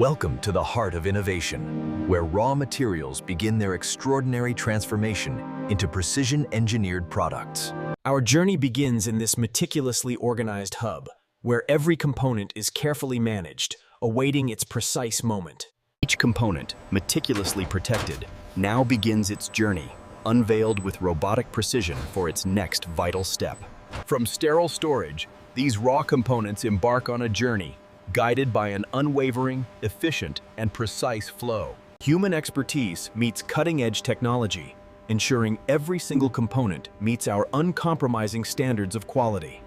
Welcome to the heart of innovation, where raw materials begin their extraordinary transformation into precision-engineered products. Our journey begins in this meticulously organized hub, where every component is carefully managed, awaiting its precise moment. Each component, meticulously protected, now begins its journey, unveiled with robotic precision for its next vital step. From sterile storage, these raw components embark on a journey, guided by an unwavering, efficient, and precise flow. Human expertise meets cutting-edge technology, ensuring every single component meets our uncompromising standards of quality.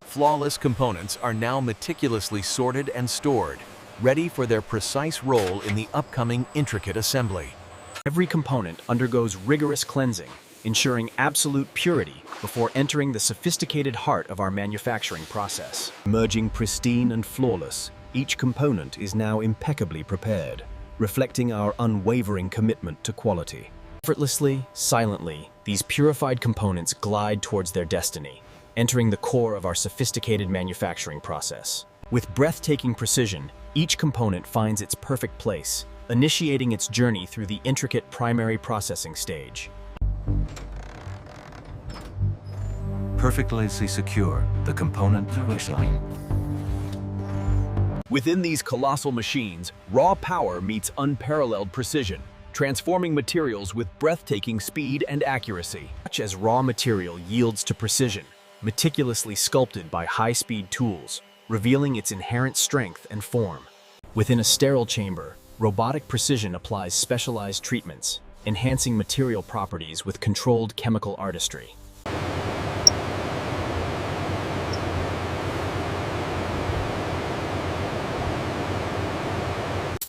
Flawless components are now meticulously sorted and stored, ready for their precise role in the upcoming intricate assembly. Every component undergoes rigorous cleansing, ensuring absolute purity before entering the sophisticated heart of our manufacturing process. Emerging pristine and flawless, each component is now impeccably prepared, reflecting our unwavering commitment to quality. Effortlessly, silently, these purified components glide towards their destiny, entering the core of our sophisticated manufacturing process. With breathtaking precision, each component finds its perfect place, initiating its journey through the intricate primary processing stage. Perfectly secure the component line. Within these colossal machines, raw power meets unparalleled precision, transforming materials with breathtaking speed and accuracy. Much as raw material yields to precision, meticulously sculpted by high-speed tools, revealing its inherent strength and form. Within a sterile chamber, robotic precision applies specialized treatments, enhancing material properties with controlled chemical artistry.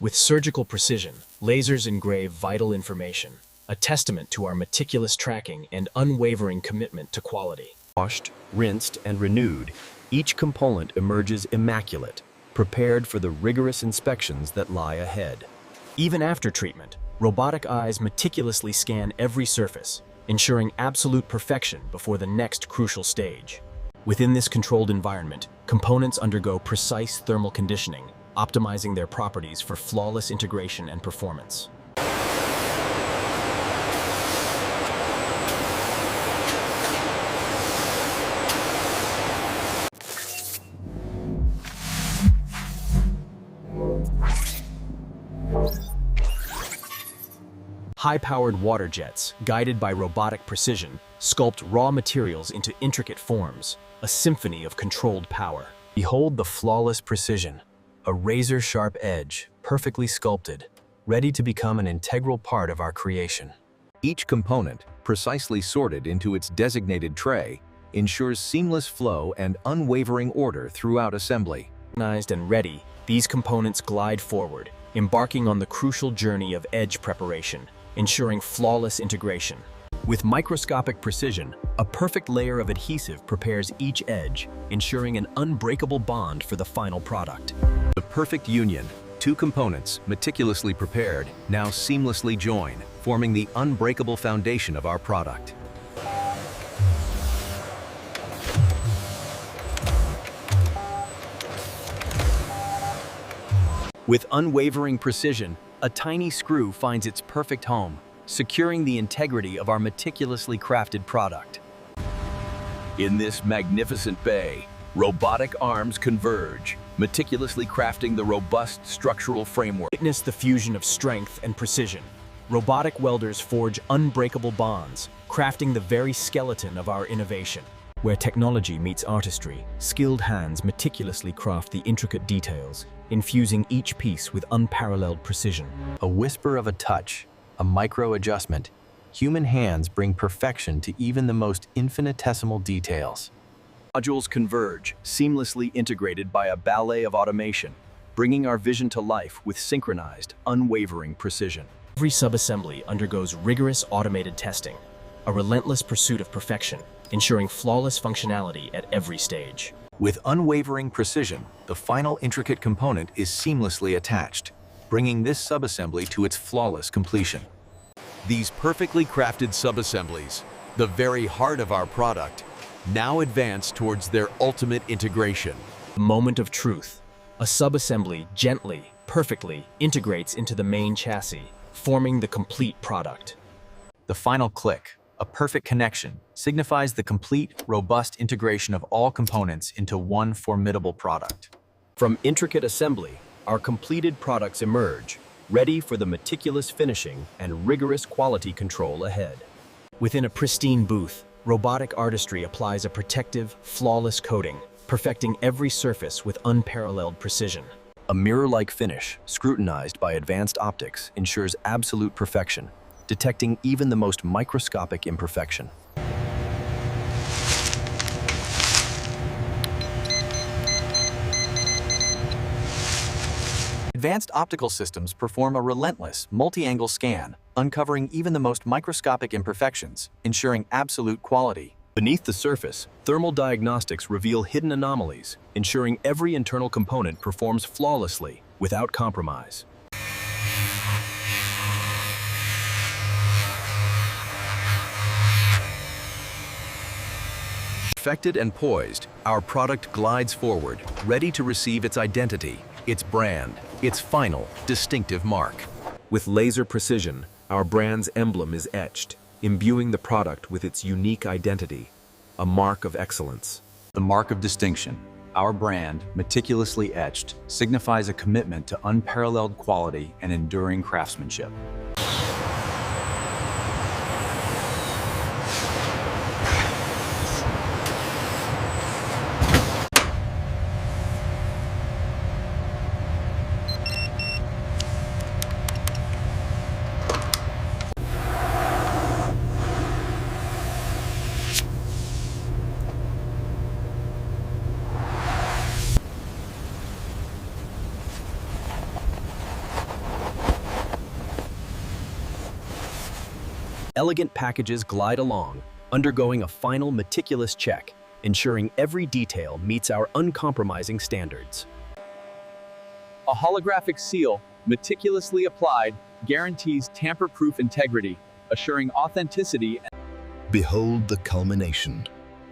With surgical precision, lasers engrave vital information, a testament to our meticulous tracking and unwavering commitment to quality. Washed, rinsed, and renewed, each component emerges immaculate, prepared for the rigorous inspections that lie ahead. Even after treatment, robotic eyes meticulously scan every surface, ensuring absolute perfection before the next crucial stage. Within this controlled environment, components undergo precise thermal conditioning, optimizing their properties for flawless integration and performance. High-powered water jets, guided by robotic precision, sculpt raw materials into intricate forms, a symphony of controlled power. Behold the flawless precision, a razor-sharp edge, perfectly sculpted, ready to become an integral part of our creation. Each component, precisely sorted into its designated tray, ensures seamless flow and unwavering order throughout assembly. Organized and ready, these components glide forward, embarking on the crucial journey of edge preparation, ensuring flawless integration. With microscopic precision, a perfect layer of adhesive prepares each edge, ensuring an unbreakable bond for the final product. The perfect union, two components, meticulously prepared, now seamlessly join, forming the unbreakable foundation of our product. With unwavering precision, a tiny screw finds its perfect home, securing the integrity of our meticulously crafted product. In this magnificent bay, robotic arms converge, meticulously crafting the robust structural framework. Witness the fusion of strength and precision. Robotic welders forge unbreakable bonds, crafting the very skeleton of our innovation. Where technology meets artistry, skilled hands meticulously craft the intricate details, infusing each piece with unparalleled precision. A whisper of a touch, a micro-adjustment, human hands bring perfection to even the most infinitesimal details. Modules converge, seamlessly integrated by a ballet of automation, bringing our vision to life with synchronized, unwavering precision. Every subassembly undergoes rigorous automated testing, a relentless pursuit of perfection, ensuring flawless functionality at every stage. With unwavering precision, the final intricate component is seamlessly attached, bringing this subassembly to its flawless completion. These perfectly crafted subassemblies, the very heart of our product, now advance towards their ultimate integration. The moment of truth. A subassembly gently, perfectly integrates into the main chassis, forming the complete product. The final click, a perfect connection, signifies the complete, robust integration of all components into one formidable product. From intricate assembly, our completed products emerge, ready for the meticulous finishing and rigorous quality control ahead. Within a pristine booth, robotic artistry applies a protective, flawless coating, perfecting every surface with unparalleled precision. A mirror-like finish, scrutinized by advanced optics, ensures absolute perfection, detecting even the most microscopic imperfection. Advanced optical systems perform a relentless, multi-angle scan, uncovering even the most microscopic imperfections, ensuring absolute quality. Beneath the surface, thermal diagnostics reveal hidden anomalies, ensuring every internal component performs flawlessly, without compromise. Perfected and poised, our product glides forward, ready to receive its identity, its brand, its final, distinctive mark. With laser precision, our brand's emblem is etched, imbuing the product with its unique identity, a mark of excellence. The mark of distinction, our brand, meticulously etched, signifies a commitment to unparalleled quality and enduring craftsmanship. Elegant packages glide along, undergoing a final meticulous check, ensuring every detail meets our uncompromising standards. A holographic seal, meticulously applied, guarantees tamper-proof integrity, assuring authenticity. Behold the culmination.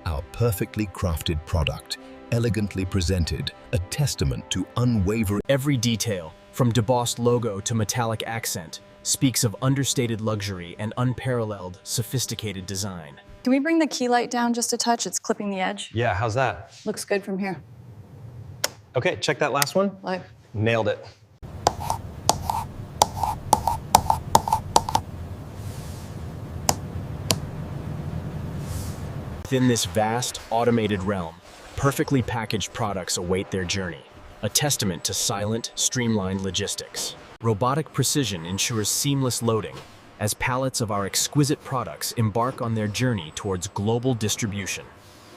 Our perfectly crafted product, elegantly presented, a testament to unwavering. Every detail, from debossed logo to metallic accent, speaks of understated luxury and unparalleled, sophisticated design. Can we bring the key light down just a touch? It's clipping the edge. Yeah, how's that? Looks good from here. Okay, check that last one. Like, Nailed it. Within this vast, automated realm, perfectly packaged products await their journey, a testament to silent, streamlined logistics. Robotic precision ensures seamless loading, as pallets of our exquisite products embark on their journey towards global distribution.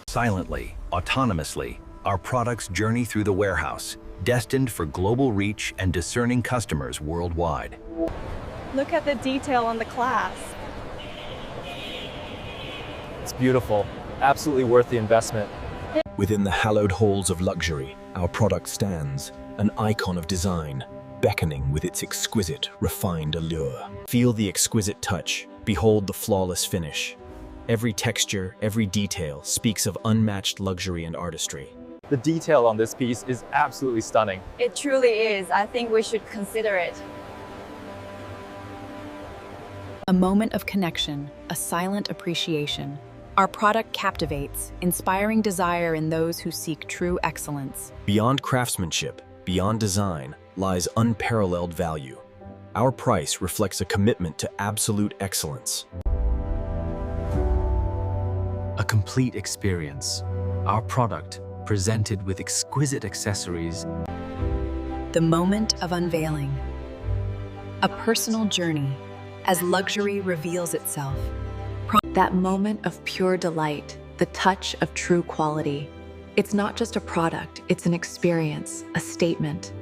Silently, autonomously, our products journey through the warehouse, destined for global reach and discerning customers worldwide. Look at the detail on the clasp. It's beautiful, absolutely worth the investment. Within the hallowed halls of luxury, our product stands, an icon of design, beckoning with its exquisite, refined allure. Feel the exquisite touch, behold the flawless finish. Every texture, every detail speaks of unmatched luxury and artistry. The detail on this piece is absolutely stunning. It truly is. I think we should consider it. a moment of connection, a silent appreciation. Our product captivates, inspiring desire in those who seek true excellence. Beyond craftsmanship, beyond design, lies unparalleled value. Our price reflects a commitment to absolute excellence. A complete experience. Our product, presented with exquisite accessories. The moment of unveiling. A personal journey, as luxury reveals itself. That moment of pure delight, the touch of true quality. It's not just a product, it's an experience, a statement.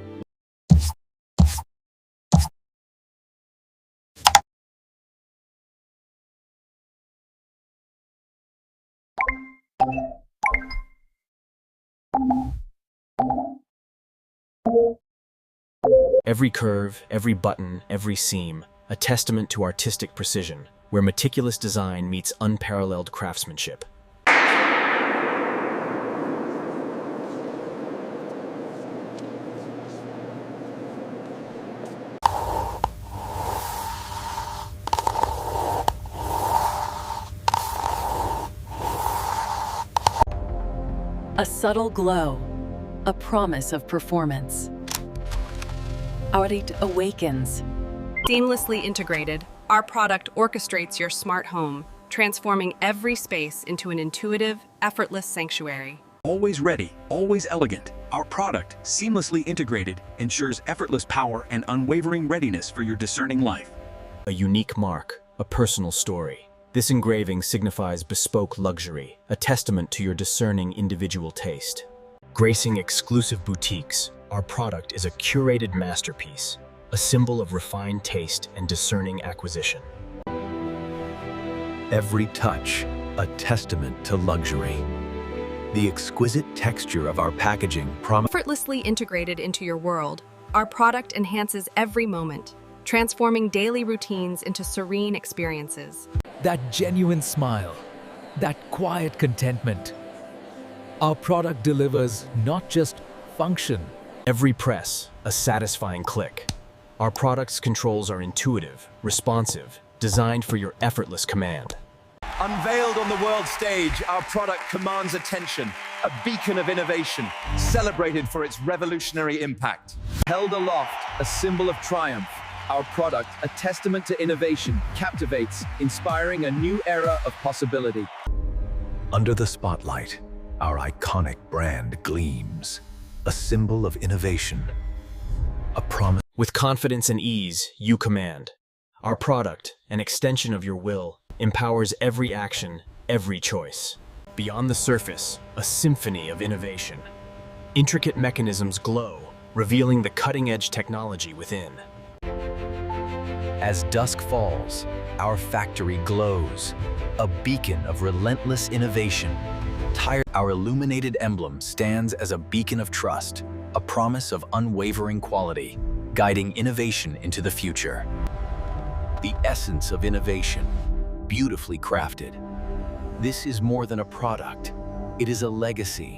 Every curve, every button, every seam, a testament to artistic precision, where meticulous design meets unparalleled craftsmanship. A subtle glow, a promise of performance. Audit awakens. Seamlessly integrated, our product orchestrates your smart home, transforming every space into an intuitive, effortless sanctuary. Always ready, always elegant, our product, seamlessly integrated, ensures effortless power and unwavering readiness for your discerning life. A unique mark, a personal story. This engraving signifies bespoke luxury, a testament to your discerning individual taste. Gracing exclusive boutiques, our product is a curated masterpiece, a symbol of refined taste and discerning acquisition. Every touch, a testament to luxury. The exquisite texture of our packaging Effortlessly integrated into your world, our product enhances every moment, transforming daily routines into serene experiences. That genuine smile, that quiet contentment. Our product delivers not just function. Every press, a satisfying click. Our product's controls are intuitive, responsive, designed for your effortless command. Unveiled on the world stage, our product commands attention, a beacon of innovation, celebrated for its revolutionary impact. Held aloft, a symbol of triumph, our product, a testament to innovation, captivates, inspiring a new era of possibility. Under the spotlight, our iconic brand gleams, a symbol of innovation, a promise. With confidence and ease, you command. Our product, an extension of your will, empowers every action, every choice. Beyond the surface, a symphony of innovation. Intricate mechanisms glow, revealing the cutting-edge technology within. As dusk falls, our factory glows, a beacon of relentless innovation. Our illuminated emblem stands as a beacon of trust, a promise of unwavering quality, guiding innovation into the future. The essence of innovation, beautifully crafted. This is more than a product. It is a legacy,